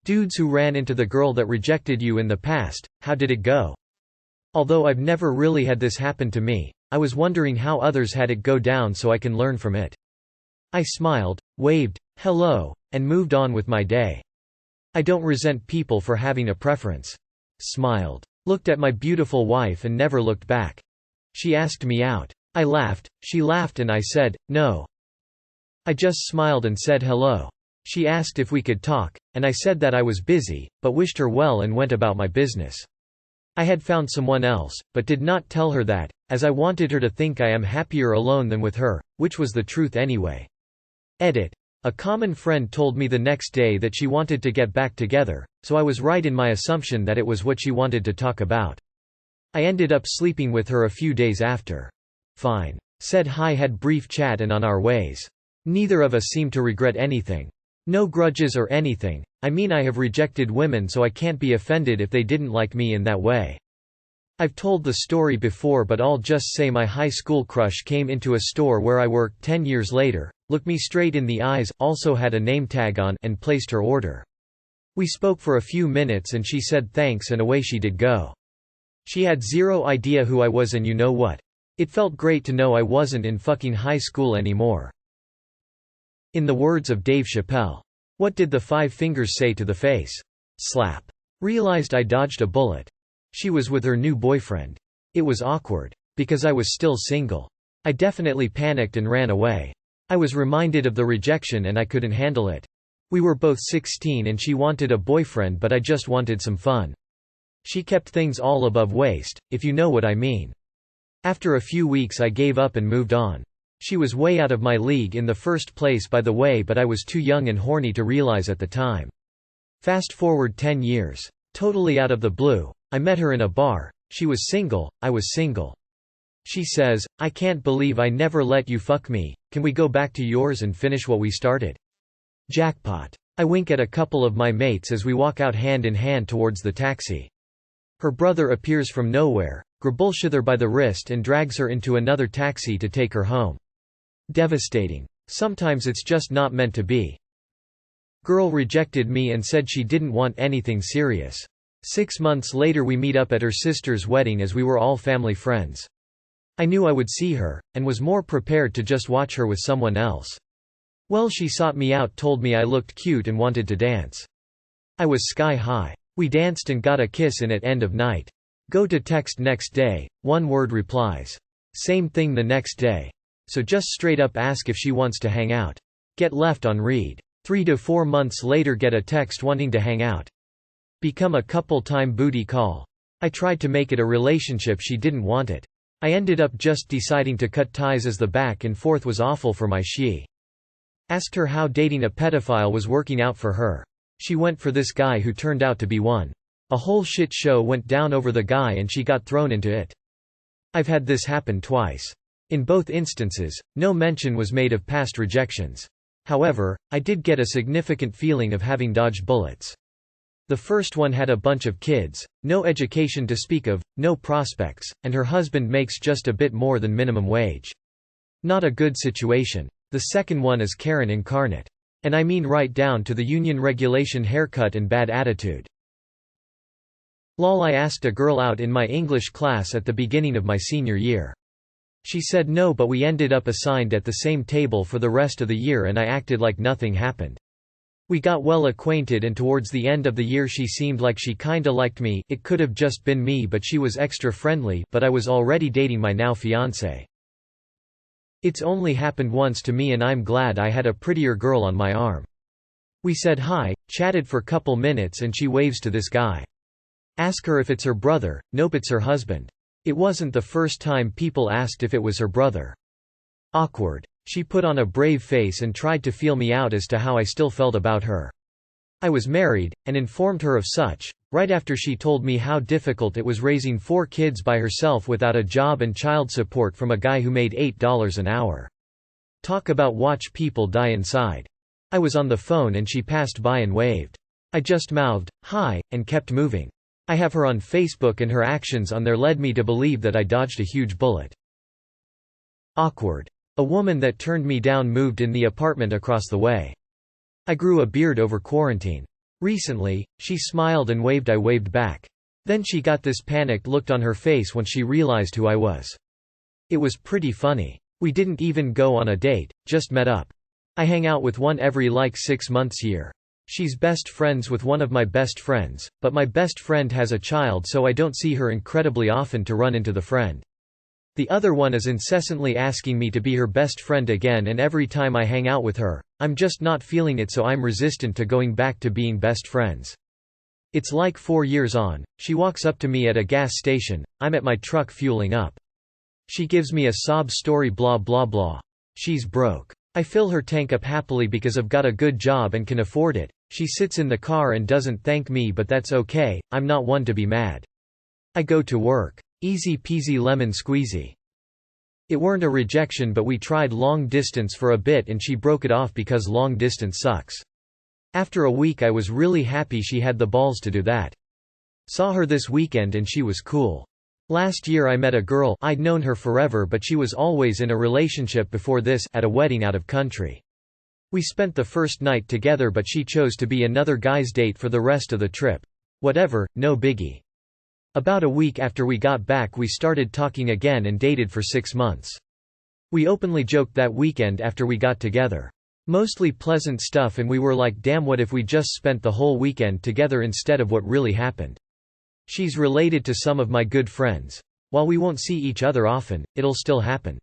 Dudes who ran into the girl that rejected you in the past, how did it go? Although I've never really had this happen to me, I was wondering how others had it go down so I can learn from it. I smiled, waved, hello, and moved on with my day. I don't resent people for having a preference. Smiled. Looked at my beautiful wife and never looked back. She asked me out. I laughed, she laughed and I said, no. I just smiled and said hello. She asked if we could talk, and I said that I was busy, but wished her well and went about my business. I had found someone else, but did not tell her that, as I wanted her to think I am happier alone than with her, which was the truth anyway. Edit. A common friend told me the next day that she wanted to get back together, so I was right in my assumption that it was what she wanted to talk about. I ended up sleeping with her a few days after. Fine. Said hi, had brief chat and on our ways. Neither of us seemed to regret anything. No grudges or anything, I mean I have rejected women so I can't be offended if they didn't like me in that way. I've told the story before but I'll just say my high school crush came into a store where I worked 10 years later, looked me straight in the eyes, also had a name tag on, and placed her order. We spoke for a few minutes and she said thanks and away she did go. She had zero idea who I was and you know what? It felt great to know I wasn't in fucking high school anymore. In the words of Dave Chappelle, what did the 5 fingers say to the face? Slap. Realized I dodged a bullet. She was with her new boyfriend. It was awkward. Because I was still single. I definitely panicked and ran away. I was reminded of the rejection and I couldn't handle it. We were both 16 and she wanted a boyfriend but I just wanted some fun. She kept things all above waist, if you know what I mean. After a few weeks I gave up and moved on. She was way out of my league in the first place by the way, but I was too young and horny to realize at the time. Fast forward 10 years. Totally out of the blue, I met her in a bar. She was single, I was single. She says, I can't believe I never let you fuck me, can we go back to yours and finish what we started? Jackpot. I wink at a couple of my mates as we walk out hand in hand towards the taxi. Her brother appears from nowhere, grabs her by the wrist and drags her into another taxi to take her home. Devastating. Sometimes it's just not meant to be. Girl rejected me and said she didn't want anything serious. 6 months later we meet up at her sister's wedding as we were all family friends. I knew I would see her, and was more prepared to just watch her with someone else. Well, she sought me out, told me I looked cute and wanted to dance. I was sky high. We danced and got a kiss in at end of night. Go to text next day, 1 word replies. Same thing the next day. So just straight up ask if she wants to hang out. Get left on read. 3 to 4 months later get a text wanting to hang out. Become a couple-time booty call. I tried to make it a relationship, she didn't want it. I ended up just deciding to cut ties as the back and forth was awful for my she. Asked her how dating a pedophile was working out for her. She went for this guy who turned out to be one. A whole shit show went down over the guy and she got thrown into it. I've had this happen twice. In both instances, no mention was made of past rejections. However, I did get a significant feeling of having dodged bullets. The first one had a bunch of kids, no education to speak of, no prospects, and her husband makes just a bit more than minimum wage. Not a good situation. The second one is Karen incarnate. And I mean right down to the union regulation haircut and bad attitude. Lol, I asked a girl out in my English class at the beginning of my senior year. She said no, but we ended up assigned at the same table for the rest of the year and I acted like nothing happened. We got well acquainted and towards the end of the year she seemed like she kinda liked me. It could have just been me, but she was extra friendly, but I was already dating my now fiancé. It's only happened once to me and I'm glad I had a prettier girl on my arm. We said hi, chatted for couple minutes and she waves to this guy. Ask her if it's her brother. Nope, it's her husband. It wasn't the first time people asked if it was her brother. Awkward. She put on a brave face and tried to feel me out as to how I still felt about her. I was married, and informed her of such, right after she told me how difficult it was raising 4 kids by herself without a job and child support from a guy who made $8 an hour. Talk about watch people die inside. I was on the phone and she passed by and waved. I just mouthed, hi, and kept moving. I have her on Facebook and her actions on there led me to believe that I dodged a huge bullet. Awkward. A woman that turned me down moved in the apartment across the way. I grew a beard over quarantine. Recently, she smiled and waved. I waved back. Then she got this panicked look on her face when she realized who I was. It was pretty funny. We didn't even go on a date, just met up. I hang out with one every like 6 months year. She's best friends with one of my best friends, but my best friend has a child, so I don't see her incredibly often to run into the friend. The other one is incessantly asking me to be her best friend again, and every time I hang out with her, I'm just not feeling it, so I'm resistant to going back to being best friends. It's like 4 years on, she walks up to me at a gas station, I'm at my truck fueling up. She gives me a sob story, blah blah blah. She's broke. I fill her tank up happily because I've got a good job and can afford it. She sits in the car and doesn't thank me, but that's okay, I'm not one to be mad. I go to work. Easy peasy lemon squeezy. It weren't a rejection, but we tried long distance for a bit and she broke it off because long distance sucks. After a week I was really happy she had the balls to do that. Saw her this weekend and she was cool. Last year I met a girl, I'd known her forever but she was always in a relationship before this, at a wedding out of country. We spent the first night together but she chose to be another guy's date for the rest of the trip. Whatever, no biggie. About a week after we got back we started talking again and dated for 6 months. We openly joked that weekend after we got together. Mostly pleasant stuff, and we were like, damn, what if we just spent the whole weekend together instead of what really happened. She's related to some of my good friends. While we won't see each other often, it'll still happen.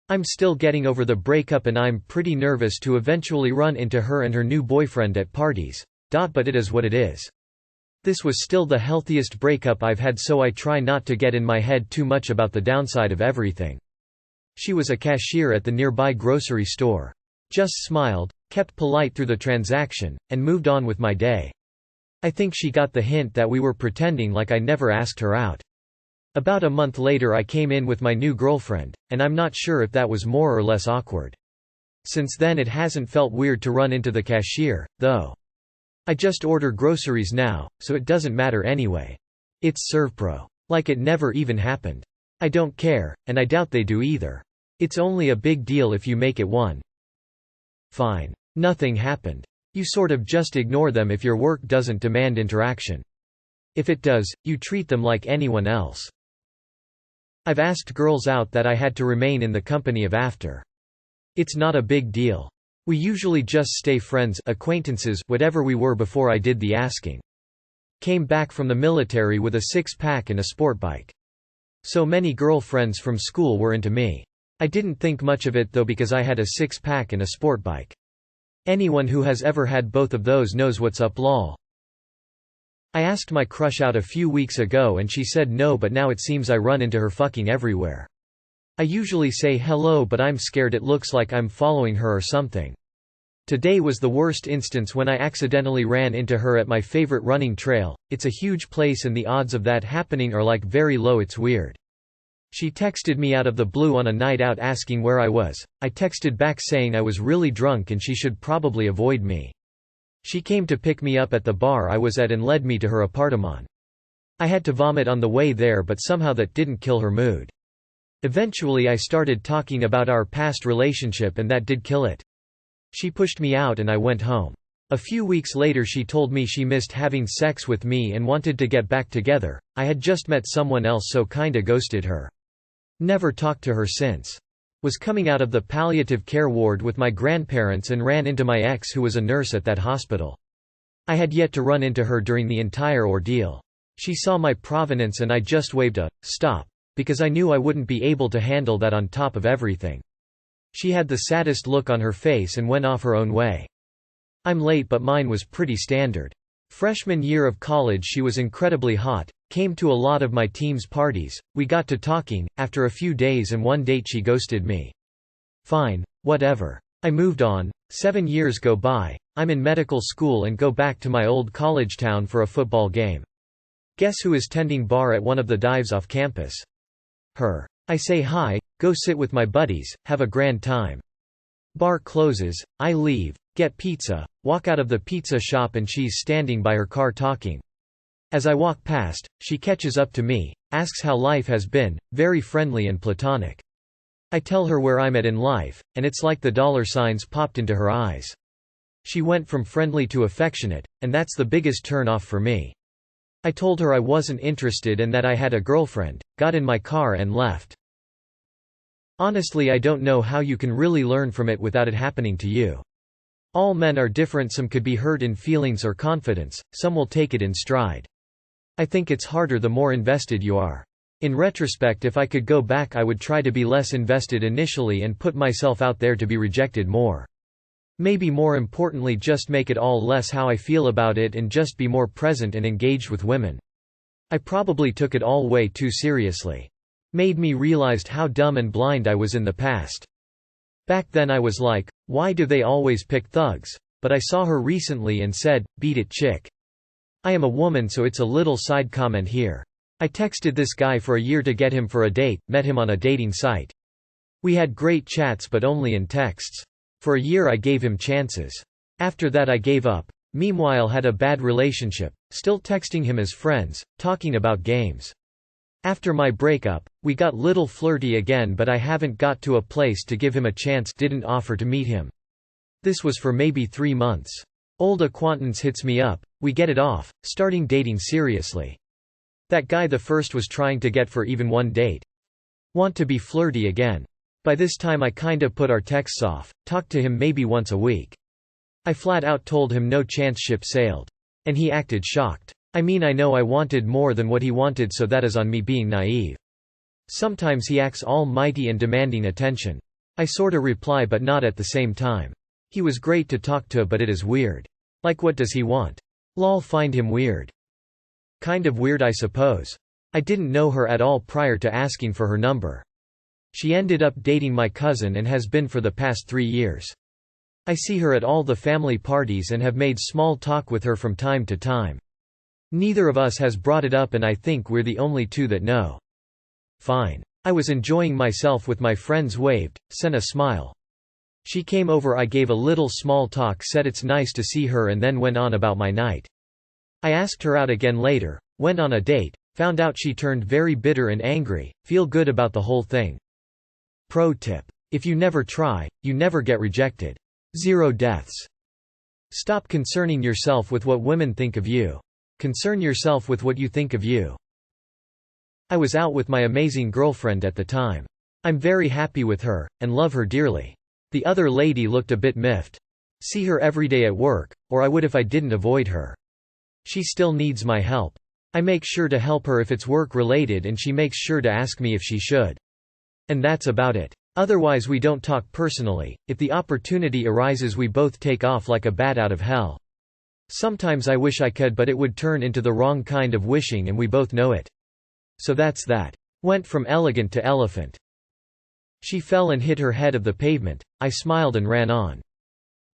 I'm still getting over the breakup and I'm pretty nervous to eventually run into her and her new boyfriend at parties. But it is what it is. This was still the healthiest breakup I've had, so I try not to get in my head too much about the downside of everything. She was a cashier at the nearby grocery store. Just smiled, kept polite through the transaction, and moved on with my day. I think she got the hint that we were pretending like I never asked her out. About a month later I came in with my new girlfriend, and I'm not sure if that was more or less awkward. Since then it hasn't felt weird to run into the cashier, though. I just order groceries now, so it doesn't matter anyway. It's ServPro. Like it never even happened. I don't care, and I doubt they do either. It's only a big deal if you make it one. Fine. Nothing happened. You sort of just ignore them if your work doesn't demand interaction. If it does, you treat them like anyone else. I've asked girls out that I had to remain in the company of after. It's not a big deal. We usually just stay friends, acquaintances, whatever we were before I did the asking. Came back from the military with a six-pack and a sport bike. So many girlfriends from school were into me. I didn't think much of it though because I had a six-pack and a sport bike. Anyone who has ever had both of those knows what's up, lol. I asked my crush out a few weeks ago and she said no, but now it seems I run into her fucking everywhere. I usually say hello, but I'm scared it looks like I'm following her or something. Today was the worst instance when I accidentally ran into her at my favorite running trail. It's a huge place and the odds of that happening are like very low. It's weird. She texted me out of the blue on a night out asking where I was. I texted back saying I was really drunk and she should probably avoid me. She came to pick me up at the bar I was at and led me to her apartment. I had to vomit on the way there, but somehow that didn't kill her mood. Eventually I started talking about our past relationship and that did kill it. She pushed me out and I went home. A few weeks later she told me she missed having sex with me and wanted to get back together. I had just met someone else, so kinda ghosted her. Never talked to her since. Was coming out of the palliative care ward with my grandparents and ran into my ex who was a nurse at that hospital. I had yet to run into her during the entire ordeal. She saw my provenance and I just waved a stop, because I knew I wouldn't be able to handle that on top of everything. She had the saddest look on her face and went off her own way. I'm late, but mine was pretty standard. Freshman year of college she was incredibly hot, came to a lot of my team's parties, we got to talking, after a few days and one date she ghosted me. Fine, whatever. I moved on, 7 years go by, I'm in medical school and go back to my old college town for a football game. Guess who is tending bar at one of the dives off campus? Her. I say hi, go sit with my buddies, have a grand time. Bar closes, I leave, get pizza, walk out of the pizza shop and she's standing by her car talking. As I walk past, she catches up to me, asks how life has been, very friendly and platonic. I tell her where I'm at in life, and it's like the dollar signs popped into her eyes. She went from friendly to affectionate, and that's the biggest turn off for me. I told her I wasn't interested and that I had a girlfriend, got in my car and left. Honestly, I don't know how you can really learn from it without it happening to you. All men are different, some could be hurt in feelings or confidence, some will take it in stride. I think it's harder the more invested you are. In retrospect, if I could go back, I would try to be less invested initially and put myself out there to be rejected more. Maybe more importantly, just make it all less how I feel about it and just be more present and engaged with women. I probably took it all way too seriously. Made me realized how dumb and blind I was in the past. Back then I was like, why do they always pick thugs? But I saw her recently and said, beat it chick. I am a woman, so it's a little side comment here. I texted this guy for a year to get him for a date, met him on a dating site. We had great chats but only in texts. For a year I gave him chances. After that I gave up. Meanwhile had a bad relationship, still texting him as friends, talking about games. After my breakup, we got little flirty again, but I haven't got to a place to give him a chance, didn't offer to meet him. This was for maybe 3 months. Old acquaintance hits me up, we get it off, starting dating seriously. That guy the first was trying to get for even one date. Want to be flirty again. By this time I kinda put our texts off, talked to him maybe once a week. I flat out told him no chance, ship sailed. And he acted shocked. I mean, I know I wanted more than what he wanted, so that is on me being naive. Sometimes he acts almighty and demanding attention. I sorta reply but not at the same time. He was great to talk to but it is weird. Like what does he want? Lol, find him weird. Kind of weird I suppose. I didn't know her at all prior to asking for her number. She ended up dating my cousin and has been for the past 3 years. I see her at all the family parties and have made small talk with her from time to time. Neither of us has brought it up and I think we're the only two that know. Fine. I was enjoying myself with my friends, waved, sent a smile. She came over, I gave a little small talk, said it's nice to see her and then went on about my night. I asked her out again later, went on a date, found out she turned very bitter and angry, feel good about the whole thing. Pro tip. If you never try, you never get rejected. 0 deaths. Stop concerning yourself with what women think of you. Concern yourself with what you think of you. I was out with my amazing girlfriend at the time. I'm very happy with her, and love her dearly. The other lady looked a bit miffed. See her every day at work, or I would if I didn't avoid her. She still needs my help. I make sure to help her if it's work related and she makes sure to ask me if she should. And that's about it. Otherwise we don't talk personally. If the opportunity arises we both take off like a bat out of hell. Sometimes I wish I could but it would turn into the wrong kind of wishing and we both know it. So that's that. Went from elegant to elephant. She fell and hit her head of the pavement. I smiled and ran on.